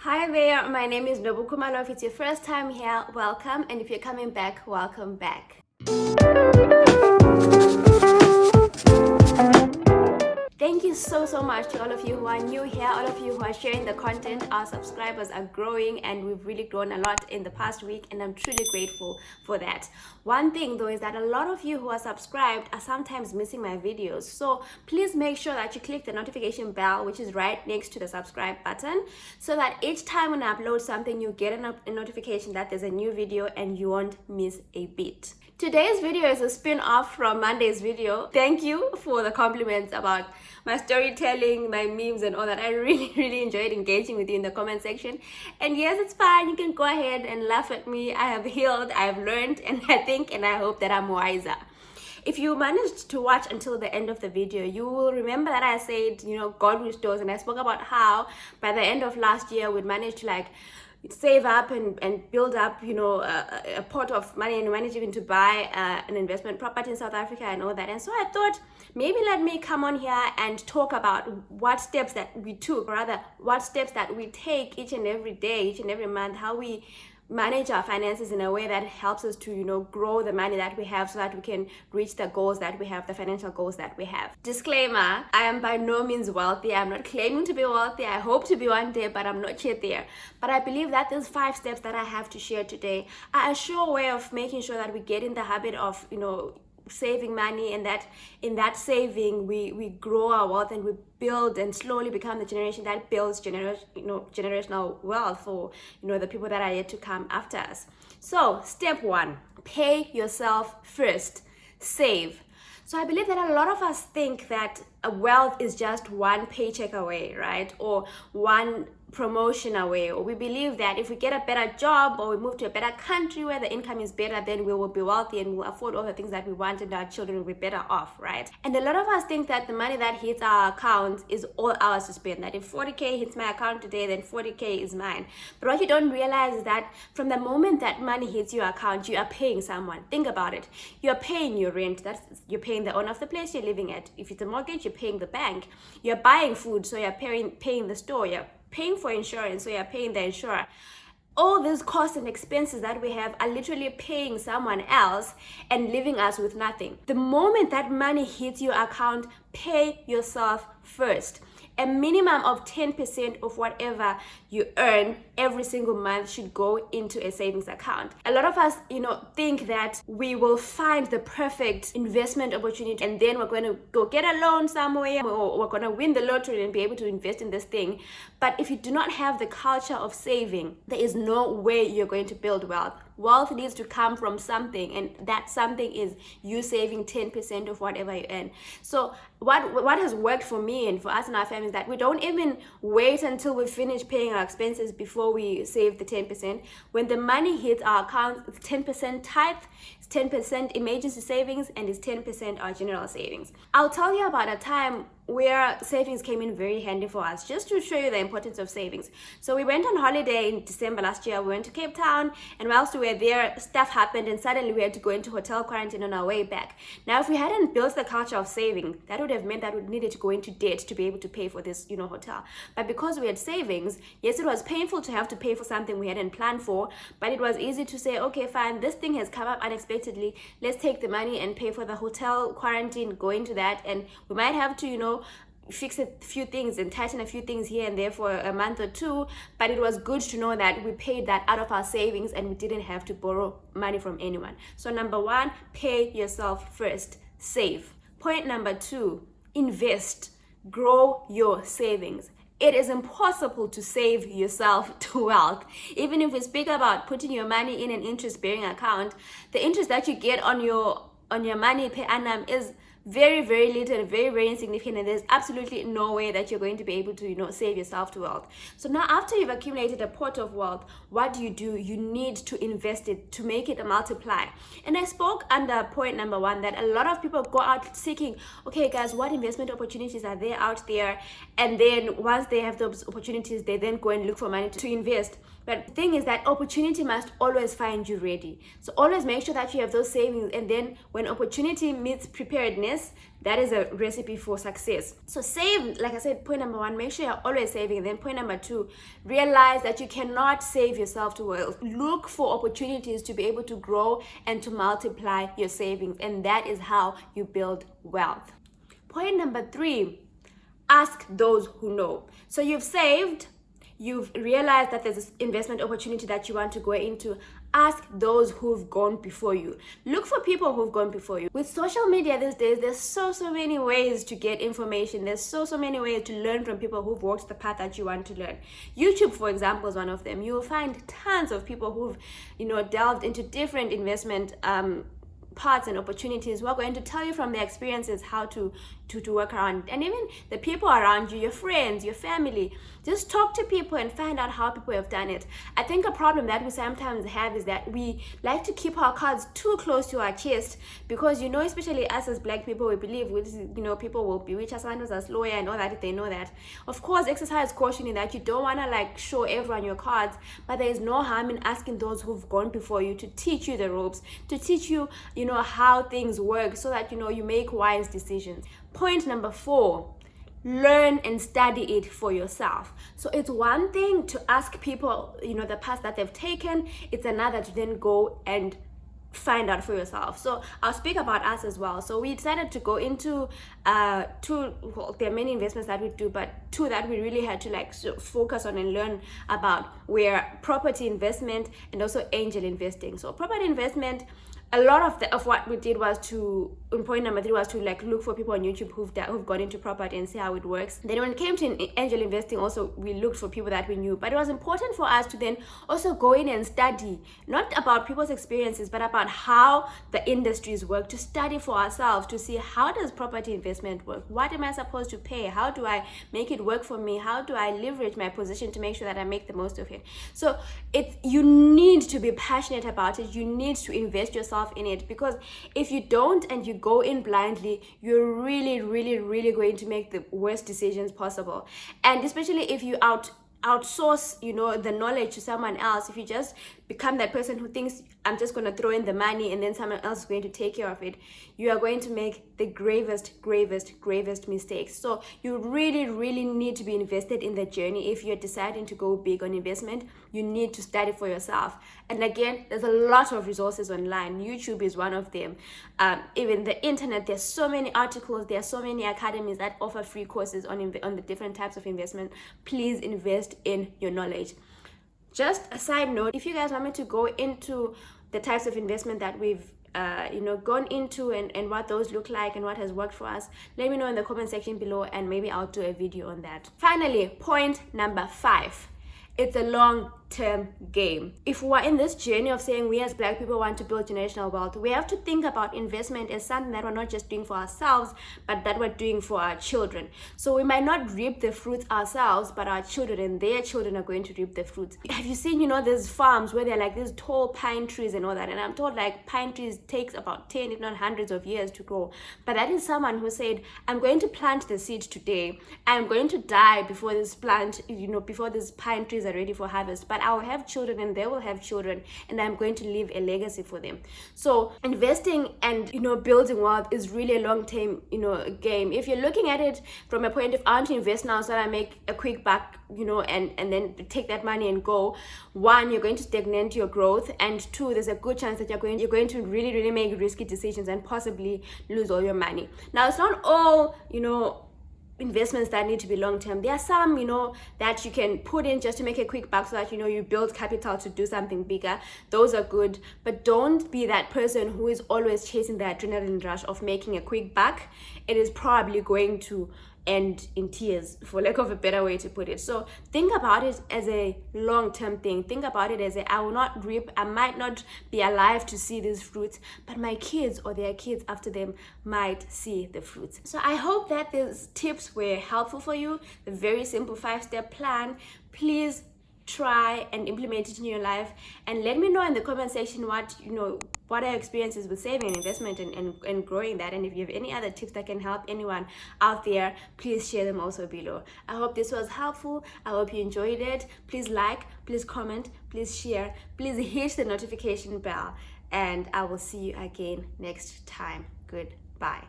Hi there, my name is Nobu Kumalo. If it's your first time here, welcome, and if you're coming back, welcome back. Thank you so much to all of you who are new here, all of you who are sharing the content. Our subscribers are growing and we've really grown a lot in the past week, and I'm truly grateful for that. One thing though is that a lot of you who are subscribed are sometimes missing my videos, so please make sure that you click the notification bell, which is right next to the subscribe button, so that each time when I upload something you get a notification that there's a new video and you won't miss a bit. Today's video is a spin-off from Monday's video. Thank you for the compliments about my storytelling, my memes and all that. I really enjoyed engaging with you in the comment section. And yes, it's fine. You can go ahead and laugh at me. I have healed, I have learned, and I think and I hope that I'm wiser. If you managed to watch until the end of the video, you will remember that I said, God restores, and I spoke about how by the end of last year we'd managed to save up and build up a pot of money and manage even to buy an investment property in South Africa and all that. And so I thought maybe let me come on here and talk about what steps that we took, or rather what steps that we take each and every day, each and every month, how we manage our finances in a way that helps us to grow the money that we have so that we can reach the goals that we have, the financial goals that we have. Disclaimer, I am by no means wealthy. I'm not claiming to be wealthy. I hope to be one day, but I'm not yet there. But I believe that these 5 steps that I have to share today are a sure way of making sure that we get in the habit of saving money, and that in that saving we grow our wealth and we build and slowly become the generation that builds generational wealth for the people that are yet to come after us. So step 1, pay yourself first. Save. So I believe that a lot of us think that wealth is just one paycheck away, right? Or one promotion away, or we believe that if we get a better job or we move to a better country where the income is better, then we will be wealthy and we'll afford all the things that we want and our children will be better off, right? And a lot of us think that the money that hits our account is all ours to spend, that if 40K hits my account today, then 40K is mine. But what you don't realize is that from the moment that money hits your account, you are paying someone. Think about it. You're paying your rent, you're paying the owner of the place you're living at. If it's a mortgage, you're paying the bank. You're buying food, so you're paying the store. You're paying for insurance, so you're paying the insurer. All these costs and expenses that we have are literally paying someone else and leaving us with nothing. The moment that money hits your account, pay yourself first. A minimum of 10% of whatever you earn every single month should go into a savings account. A lot of us, think that we will find the perfect investment opportunity and then we're going to go get a loan somewhere, or we're going to win the lottery and be able to invest in this thing. But if you do not have the culture of saving, there is no way you're going to build wealth. Wealth needs to come from something, and that something is you saving 10% of whatever you earn. So what has worked for me and for us and our family is that we don't even wait until we finish paying our expenses before we save the 10%. When the money hits our account, it's 10% tithe, it's 10% emergency savings, and it's 10% our general savings. I'll tell you about a time where savings came in very handy for us, just to show you the importance of savings. So we went on holiday in December last year. We went to Cape Town, and whilst we were there, stuff happened and suddenly we had to go into hotel quarantine on our way back. Now, if we hadn't built the culture of saving, that would have meant that we needed to go into debt to be able to pay for this hotel. But because we had savings, yes, it was painful to have to pay for something we hadn't planned for, but it was easy to say, okay, fine, this thing has come up unexpectedly, let's take the money and pay for the hotel quarantine, go into that, and we might have to fix a few things and tighten a few things here and there for a month or two, but it was good to know that we paid that out of our savings and we didn't have to borrow money from anyone. So number 1, pay yourself first. Save. Point number 2, invest. Grow your savings. It is impossible to save yourself to wealth. Even if we speak about putting your money in an interest-bearing account, the interest that you get on your money per annum is very little, very insignificant, and there's absolutely no way that you're going to be able to save yourself to wealth. So now, after you've accumulated a pot of wealth, what do? You need to invest it to make it a multiply. And I spoke under point number 1 that a lot of people go out seeking, okay guys, what investment opportunities are there out there, and then once they have those opportunities, they then go and look for money to invest. But the thing is that opportunity must always find you ready. So always make sure that you have those savings, and then when opportunity meets preparedness, that is a recipe for success. So save, like I said, point number one, make sure you're always saving. And then point number two, realize that you cannot save yourself to wealth. Look for opportunities to be able to grow and to multiply your savings, and that is how you build wealth. Point number three, ask those who know. So you've saved, you've realized that there's this investment opportunity that you want to go into. Ask those who've gone before you. Look for people who've gone before you. With social media these days, there's so many ways to get information. There's so many ways to learn from people who've walked the path that you want to learn. YouTube, for example, is one of them. You'll find tons of people who've, delved into different investment parts and opportunities. We're going to tell you from their experiences how to work around, and even the people around you, your friends, your family. Just talk to people and find out how people have done it. I think a problem that we sometimes have is that we like to keep our cards too close to our chest, because especially us as Black people, we believe people will bewitch us, as lawyer and all that if they know that. Of course, exercise caution in that you don't want to show everyone your cards, but there is no harm in asking those who've gone before you to teach you the ropes, to teach you how things work, so that you make wise decisions. Point number four, learn and study it for yourself. So it's one thing to ask people the path that they've taken. It's another to then go and find out for yourself. So I'll speak about us as well. So we decided to go into there are many investments that we do, but two that we really had to focus on and learn about were property investment and also angel investing. So property investment, a lot of what we did was in point number three was to look for people on YouTube who've gone into property and see how it works. Then when it came to angel investing, also we looked for people that we knew. But it was important for us to then also go in and study, not about people's experiences, but about how the industries work, to study for ourselves, to see how does property investment work? What am I supposed to pay? How do I make it work for me? How do I leverage my position to make sure that I make the most of it? So you need to be passionate about it. You need to invest yourself in it, because if you don't and you go in blindly, you're really going to make the worst decisions possible. And especially if you outsource the knowledge to someone else, if you just become that person who thinks, I'm just going to throw in the money and then someone else is going to take care of it, you are going to make the gravest mistakes. So you really need to be invested in the journey. If you're deciding to go big on investment, you need to study for yourself. And again, there's a lot of resources online. YouTube is one of them. Even the internet, there's so many articles, there are so many academies that offer free courses on the different types of investment. Please invest in your knowledge. Just a side note, if you guys want me to go into the types of investment that we've gone into and what those look like and what has worked for us, let me know in the comment section below, and maybe I'll do a video on that. Finally, point number 5. It's a long-term game. If we're in this journey of saying we as Black people want to build generational wealth, we have to think about investment as something that we're not just doing for ourselves, but that we're doing for our children. So we might not reap the fruits ourselves, but our children and their children are going to reap the fruits. Have you seen, there's farms where they're these tall pine trees and all that, and I'm told pine trees takes about 10 if not hundreds of years to grow. But that is someone who said, I'm going to plant the seed today. I'm going to die before this before these pine trees are ready for harvest, but I'll have children and they will have children, and I'm going to leave a legacy for them. So investing and building wealth is really a long-term game. If you're looking at it from a point of, I want to invest now so that I make a quick buck, and then take that money and go, one, you're going to stagnate your growth, and two, there's a good chance that you're going to really make risky decisions and possibly lose all your money. Now, it's not all investments that need to be long-term. There are some that you can put in just to make a quick buck, so that you build capital to do something bigger. Those are good, but don't be that person who is always chasing the adrenaline rush of making a quick buck. It is probably going to end in tears, for lack of a better way to put it. So think about it as a long-term thing. Think about it as I might not be alive to see these fruits, but my kids or their kids after them might see the fruits. So I hope that these tips were helpful for you. The very simple 5-step plan. Please try and implement it in your life, and let me know in the comment section what what are your experiences with saving and investment and growing that. And if you have any other tips that can help anyone out there, please share them also below. I hope this was helpful. I hope you enjoyed it. Please like, please comment, please share, please hit the notification bell, and I will see you again next time. Goodbye.